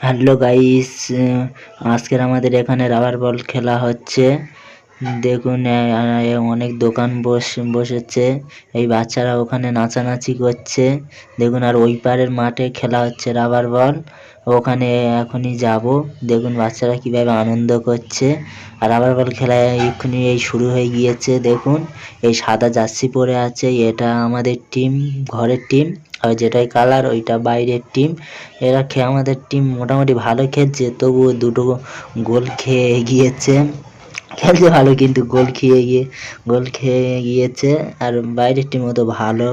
Hello guys, আজকের আমাদের এখানে রাবার বল খেলা হচ্ছে। দেখুন অনেক দোকান বসেছে। এই বাচ্চারা ওখানে নাচানাচি করছে। দেখুন আর ওই পারের মাঠে খেলা হচ্ছে রাবার বল। ওখানে এখনই যাব। দেখুন বাচ্চারা কিভাবে আনন্দ করছে। আর রাবার বল খেলা এক্ষুনি এই শুরু হয়ে গিয়েছে। দেখুন এই সাদা জার্সি পরে আছে, এটা আমাদের টিম, ঘরের টিম। আর যেটাই কালার ওইটা বাইরের টিম। এরা আমাদের টিম মোটামুটি ভালো খেলছে, তবুও দুটো গোল খেয়ে গিয়েছে। খেলছে ভালো কিন্তু গোল খেয়ে গিয়েছে। আর বাইরের টিমও তো ভালো।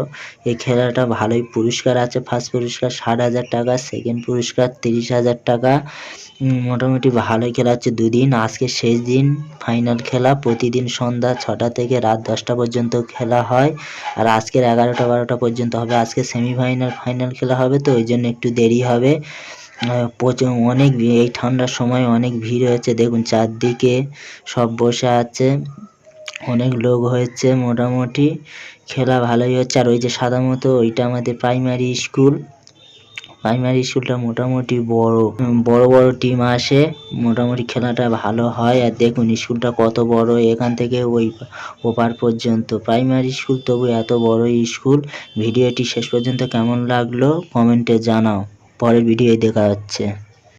এই খেলাটা ভালোই পুরস্কার আছে। ফার্স্ট পুরস্কার 60,000 টাকা, সেকেন্ড পুরস্কার 30,000 টাকা। মোটামুটি ভালোই খেলা হচ্ছে দুদিন। আজকে শেষ দিন, ফাইনাল খেলা। প্রতিদিন সন্ধ্যা 6টা থেকে রাত 10টা পর্যন্ত খেলা হয়। আর আজকের 11টা 12টা পর্যন্ত হবে। আজকে সেমিফাইনাল ফাইনাল খেলা হবে, তো ওই জন্য একটু দেরি হবে। প্রচুর অনেক এই ঠান্ডার সময় অনেক ভিড় হয়েছে। দেখুন চারদিকে সব বসে আছে, অনেক লোক হয়েছে। মোটামুটি খেলা ভালোই হচ্ছে। আর ওই যে সাদা মতো ওইটা আমাদের প্রাইমারি স্কুল। প্রাইমারি স্কুলটা মোটামুটি বড় বড় টিম আসে। মোটামুটি খেলাটা ভালো হয়। আর দেখুন স্কুলটা কত বড়, এখান থেকে ওপার পর্যন্ত প্রাইমারি স্কুল, তবু এত বড় স্কুল। ভিডিওটি শেষ পর্যন্ত কেমন লাগলো কমেন্টে জানাও। পরের ভিডিও দেখা হচ্ছে।